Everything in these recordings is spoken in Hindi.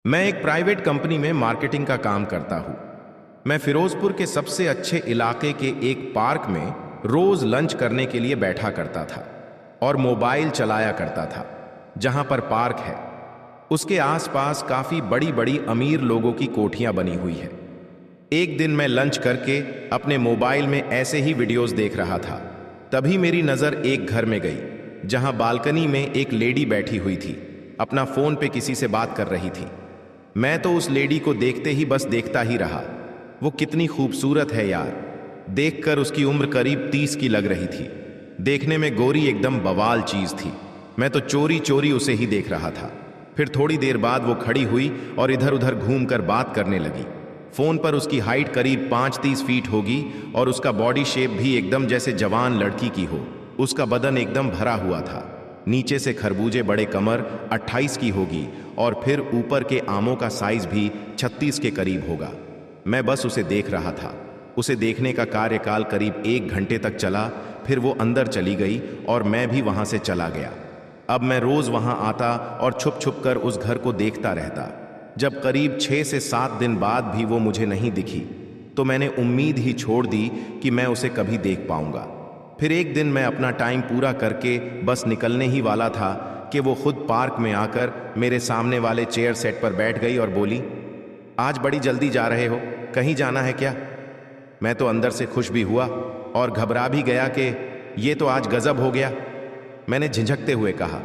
मैं एक प्राइवेट कंपनी में मार्केटिंग का काम करता हूँ। मैं फिरोजपुर के सबसे अच्छे इलाके के एक पार्क में रोज लंच करने के लिए बैठा करता था और मोबाइल चलाया करता था। जहां पर पार्क है उसके आसपास काफी बड़ी बड़ी अमीर लोगों की कोठियां बनी हुई है। एक दिन मैं लंच करके अपने मोबाइल में ऐसे ही वीडियोस देख रहा था। तभी मेरी नजर एक घर में गई जहां बालकनी में एक लेडी बैठी हुई थी, अपना फोन पे किसी से बात कर रही थी। मैं तो उस लेडी को देखते ही बस देखता ही रहा। वो कितनी खूबसूरत है यार। देखकर उसकी उम्र करीब 30 की लग रही थी। देखने में गोरी एकदम बवाल चीज थी। मैं तो चोरी चोरी उसे ही देख रहा था। फिर थोड़ी देर बाद वो खड़ी हुई और इधर उधर घूमकर बात करने लगी। फोन पर उसकी हाइट करीब 5-30 फीट होगी और उसका बॉडी शेप भी एकदम जैसे जवान लड़की की हो। उसका बदन एकदम भरा हुआ था। नीचे से खरबूजे बड़े कमर 28 की होगी और फिर ऊपर के आमों का साइज भी 36 के करीब होगा। मैं बस उसे देख रहा था। उसे देखने का कार्यकाल करीब 1 घंटे तक चला। फिर वो अंदर चली गई और मैं भी वहां से चला गया। अब मैं रोज वहां आता और छुप छुप कर उस घर को देखता रहता। जब करीब 6 से 7 दिन बाद भी वो मुझे नहीं दिखी तो मैंने उम्मीद ही छोड़ दी कि मैं उसे कभी देख पाऊंगा। फिर एक दिन मैं अपना टाइम पूरा करके बस निकलने ही वाला था कि वो खुद पार्क में आकर मेरे सामने वाले चेयर सेट पर बैठ गई और बोली, आज बड़ी जल्दी जा रहे हो, कहीं जाना है क्या? मैं तो अंदर से खुश भी हुआ और घबरा भी गया कि ये तो आज गजब हो गया। मैंने झिझकते हुए कहा,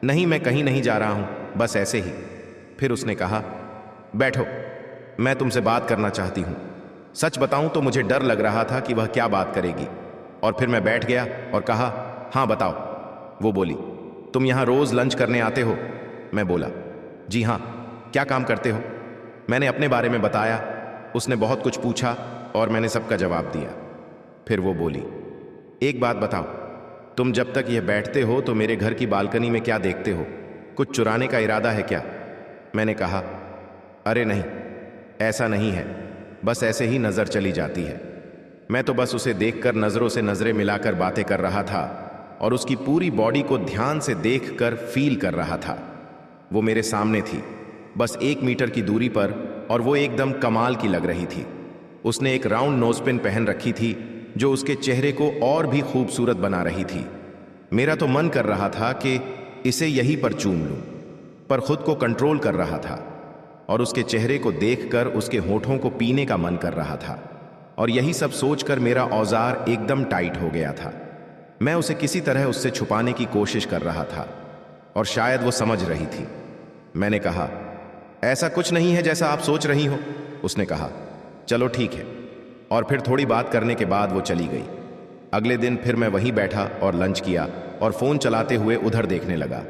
नहीं मैं कहीं नहीं जा रहा हूं, बस ऐसे ही। फिर उसने कहा, बैठो, मैं तुमसे बात करना चाहती हूं। सच बताऊं तो मुझे डर लग रहा था कि वह क्या बात करेगी। और फिर मैं बैठ गया और कहा, हाँ बताओ। वो बोली, तुम यहां रोज लंच करने आते हो? मैं बोला, जी हाँ, क्या काम करते हो? मैंने अपने बारे में बताया। उसने बहुत कुछ पूछा और मैंने सबका जवाब दिया। फिर वो बोली, एक बात बताओ, तुम जब तक ये बैठते हो तो मेरे घर की बालकनी में क्या देखते हो? कुछ चुराने का इरादा है क्या? मैंने कहा, अरे नहीं, ऐसा नहीं है, बस ऐसे ही नजर चली जाती है। मैं तो बस उसे देखकर नजरों से नजरें मिलाकर बातें कर रहा था और उसकी पूरी बॉडी को ध्यान से देखकर फील कर रहा था। वो मेरे सामने थी, बस 1 मीटर की दूरी पर, और वो एकदम कमाल की लग रही थी। उसने एक राउंड नोजपिन पहन रखी थी जो उसके चेहरे को और भी खूबसूरत बना रही थी। मेरा तो मन कर रहा था कि इसे यहीं पर चूम लूं, पर खुद को कंट्रोल कर रहा था और उसके चेहरे को देखकर उसके होठों को पीने का मन कर रहा था। और यही सब सोचकर मेरा औजार एकदम टाइट हो गया था। मैं उसे किसी तरह उससे छुपाने की कोशिश कर रहा था और शायद वो समझ रही थी। मैंने कहा, ऐसा कुछ नहीं है जैसा आप सोच रही हो। उसने कहा, चलो ठीक है। और फिर थोड़ी बात करने के बाद वो चली गई। अगले दिन फिर मैं वहीं बैठा और लंच किया और फोन चलाते हुए उधर देखने लगा।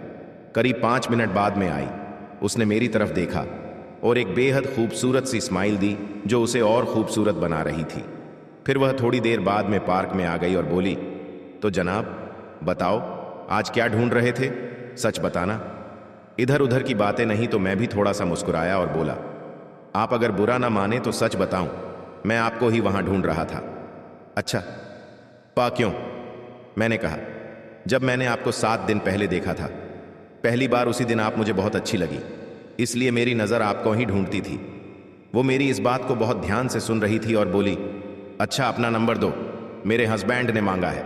करीब 5 मिनट बाद में आई। उसने मेरी तरफ देखा और एक बेहद खूबसूरत सी स्माइल दी जो उसे और खूबसूरत बना रही थी। फिर वह थोड़ी देर बाद में पार्क में आ गई और बोली, तो जनाब बताओ, आज क्या ढूंढ रहे थे? सच बताना। इधर उधर की बातें नहीं तो मैं भी थोड़ा सा मुस्कुराया और बोला, आप अगर बुरा ना माने तो सच बताऊं, मैं आपको ही वहां ढूंढ रहा था। अच्छा, क्यों? मैंने कहा, जब मैंने आपको 7 दिन पहले देखा था, पहली बार उसी दिन आप मुझे बहुत अच्छी लगी, इसलिए मेरी नज़र आपको ही ढूंढती थी। वो मेरी इस बात को बहुत ध्यान से सुन रही थी और बोली, अच्छा अपना नंबर दो, मेरे हस्बैंड ने मांगा है,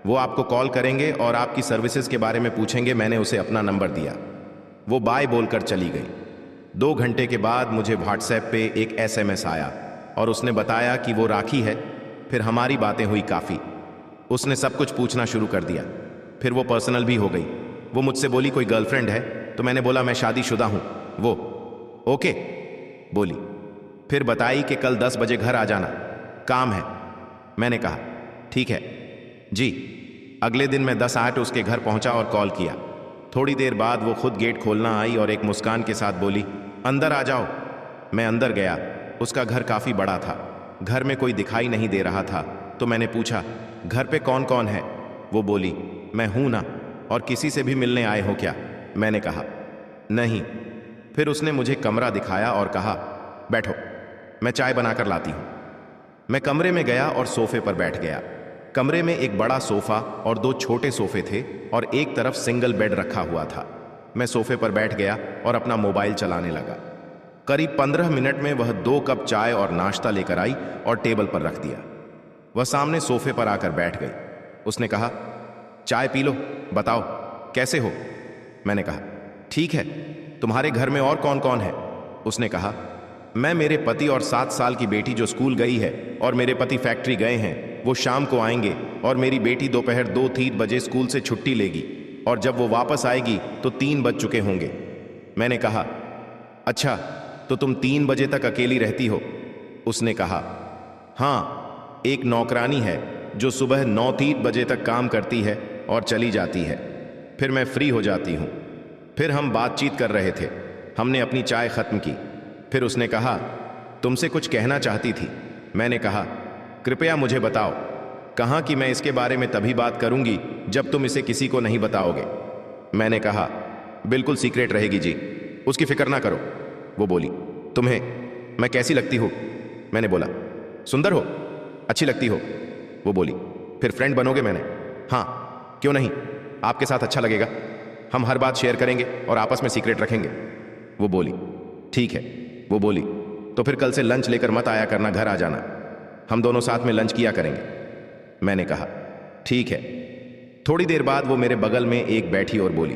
वो आपको कॉल करेंगे और आपकी सर्विसेज के बारे में पूछेंगे। मैंने उसे अपना नंबर दिया। वो बाय बोलकर चली गई। 2 घंटे के बाद मुझे व्हाट्सएप पे एक SMS आया और उसने बताया कि वो राखी है। फिर हमारी बातें हुई काफ़ी। उसने सब कुछ पूछना शुरू कर दिया। फिर वो पर्सनल भी हो गई। वो मुझसे बोली, कोई गर्लफ्रेंड है? तो मैंने बोला, मैं शादीशुदा हूं। वो ओके बोली। फिर बताई कि कल 10 बजे घर आ जाना, काम है। मैंने कहा, ठीक है जी। अगले दिन मैं 10:08 उसके घर पहुंचा और कॉल किया। थोड़ी देर बाद वो खुद गेट खोलना आई और एक मुस्कान के साथ बोली, अंदर आ जाओ। मैं अंदर गया। उसका घर काफ़ी बड़ा था। घर में कोई दिखाई नहीं दे रहा था। तो मैंने पूछा, घर पे कौन कौन है? वो बोली, मैं हूं ना, और किसी से भी मिलने आए हो क्या? मैंने कहा, नहीं। फिर उसने मुझे कमरा दिखाया और कहा, बैठो, मैं चाय बनाकर लाती हूं। मैं कमरे में गया और सोफे पर बैठ गया। कमरे में एक बड़ा सोफा और 2 छोटे सोफे थे और एक तरफ सिंगल बेड रखा हुआ था। मैं सोफे पर बैठ गया और अपना मोबाइल चलाने लगा। करीब 15 मिनट में वह 2 कप चाय और नाश्ता लेकर आई और टेबल पर रख दिया। वह सामने सोफे पर आकर बैठ गई। उसने कहा, चाय पी लो, बताओ कैसे हो। मैंने कहा, ठीक है। तुम्हारे घर में और कौन कौन है? उसने कहा, मैं, मेरे पति और 7 साल की बेटी जो स्कूल गई है, और मेरे पति फैक्ट्री गए हैं, वो शाम को आएंगे, और मेरी बेटी दोपहर 2-3 बजे स्कूल से छुट्टी लेगी, और जब वो वापस आएगी तो 3 बज चुके होंगे। मैंने कहा, अच्छा, तो तुम 3 बजे तक अकेली रहती हो? उसने कहा, हाँ, एक नौकरानी है जो सुबह 9-3 बजे तक काम करती है और चली जाती है, फिर मैं फ्री हो जाती हूँ। फिर हम बातचीत कर रहे थे, हमने अपनी चाय खत्म की। फिर उसने कहा, तुमसे कुछ कहना चाहती थी। मैंने कहा, कृपया मुझे बताओ। कहा कि मैं इसके बारे में तभी बात करूंगी जब तुम इसे किसी को नहीं बताओगे। मैंने कहा, बिल्कुल सीक्रेट रहेगी जी, उसकी फिक्र ना करो। वो बोली, तुम्हें मैं कैसी लगती हूँ? मैंने बोला, सुंदर हो, अच्छी लगती हो। वो बोली, फिर फ्रेंड बनोगे? मैंने, हाँ, क्यों नहीं, आपके साथ अच्छा लगेगा। हम हर बात शेयर करेंगे और आपस में सीक्रेट रखेंगे। वो बोली, ठीक है। वो बोली, तो फिर कल से लंच लेकर मत आया करना, घर आ जाना, हम दोनों साथ में लंच किया करेंगे। मैंने कहा, ठीक है। थोड़ी देर बाद वो मेरे बगल में एक बैठी और बोली,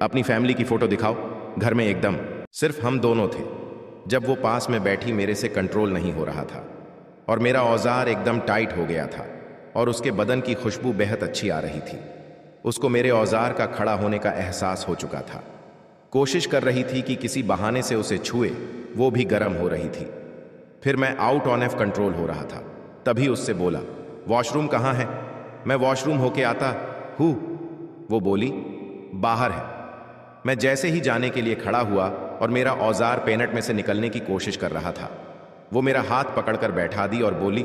अपनी फैमिली की फोटो दिखाओ। घर में एकदम सिर्फ हम दोनों थे। जब वो पास में बैठी, मेरे से कंट्रोल नहीं हो रहा था और मेरा औजार एकदम टाइट हो गया था और उसके बदन की खुशबू बेहद अच्छी आ रही थी। उसको मेरे औजार का खड़ा होने का एहसास हो चुका था। कोशिश कर रही थी कि किसी बहाने से उसे छुए, वो भी गर्म हो रही थी। फिर मैं आउट ऑन एफ कंट्रोल हो रहा था। तभी उससे बोला, वॉशरूम कहाँ है? मैं वॉशरूम होके आता हूँ। वो बोली, बाहर है। मैं जैसे ही जाने के लिए खड़ा हुआ और मेरा औजार पेनट में से निकलने की कोशिश कर रहा था, वो मेरा हाथ पकड़कर बैठा दी और बोली,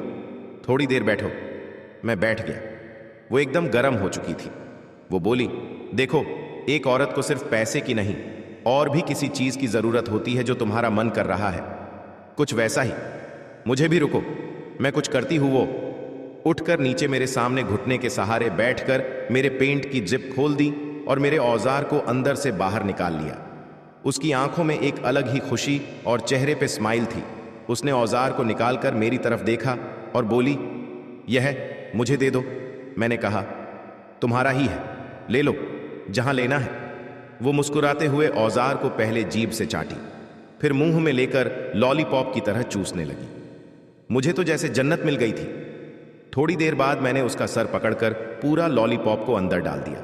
थोड़ी देर बैठो। मैं बैठ गया। वो एकदम गर्म हो चुकी थी। वो बोली, देखो, एक औरत को सिर्फ पैसे की नहीं और भी किसी चीज की जरूरत होती है जो तुम्हारा मन कर रहा है, कुछ वैसा ही मुझे भी रुको, मैं कुछ करती हूँ। वो उठकर नीचे मेरे सामने घुटने के सहारे बैठकर मेरे पेंट की जिप खोल दी और मेरे औजार को अंदर से बाहर निकाल लिया। उसकी आंखों में एक अलग ही खुशी और चेहरे पे स्माइल थी। उसने औजार को निकालकर मेरी तरफ देखा और बोली, यह मुझे दे दो। मैंने कहा, तुम्हारा ही है, ले लो, जहां लेना है। वो मुस्कुराते हुए औजार को पहले जीभ से चाटी, फिर मुंह में लेकर लॉलीपॉप की तरह चूसने लगी। मुझे तो जैसे जन्नत मिल गई थी। थोड़ी देर बाद मैंने उसका सर पकड़कर पूरा लॉलीपॉप को अंदर डाल दिया।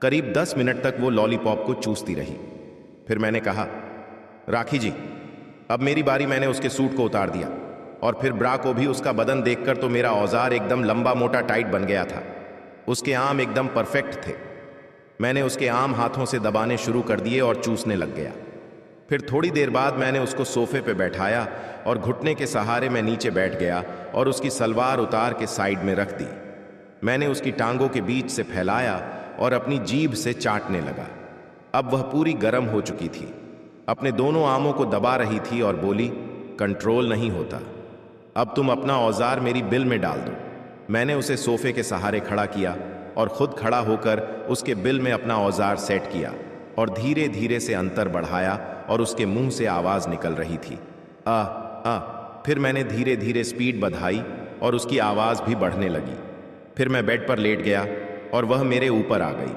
करीब 10 मिनट तक वो लॉलीपॉप को चूसती रही। फिर मैंने कहा, राखी जी, अब मेरी बारी। मैंने उसके सूट को उतार दिया और फिर ब्रा को भी। उसका बदन देखकर तो मेरा औजार एकदम लंबा मोटा टाइट बन गया था। उसके आम एकदम परफेक्ट थे। मैंने उसके आम हाथों से दबाने शुरू कर दिए और चूसने लग गया। फिर थोड़ी देर बाद मैंने उसको सोफे पे बैठाया और घुटने के सहारे मैं नीचे बैठ गया और उसकी सलवार उतार के साइड में रख दी। मैंने उसकी टांगों के बीच से फैलाया और अपनी जीभ से चाटने लगा। अब वह पूरी गर्म हो चुकी थी, अपने दोनों आमों को दबा रही थी और बोली, कंट्रोल नहीं होता, अब तुम अपना औजार मेरी बिल में डाल दो। मैंने उसे सोफे के सहारे खड़ा किया और खुद खड़ा होकर उसके बिल में अपना औजार सेट किया और धीरे धीरे से अंतर बढ़ाया और उसके मुंह से आवाज निकल रही थी, आ आ। फिर मैंने धीरे धीरे स्पीड बढ़ाई और उसकी आवाज भी बढ़ने लगी। फिर मैं बेड पर लेट गया और वह मेरे ऊपर आ गई।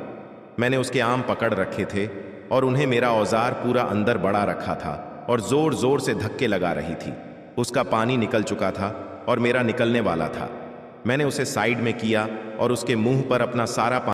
मैंने उसके आम पकड़ रखे थे और उन्हें मेरा औजार पूरा अंदर बढ़ा रखा था और जोर जोर से धक्के लगा रही थी। उसका पानी निकल चुका था और मेरा निकलने वाला था। मैंने उसे साइड में किया और उसके मुंह पर अपना सारा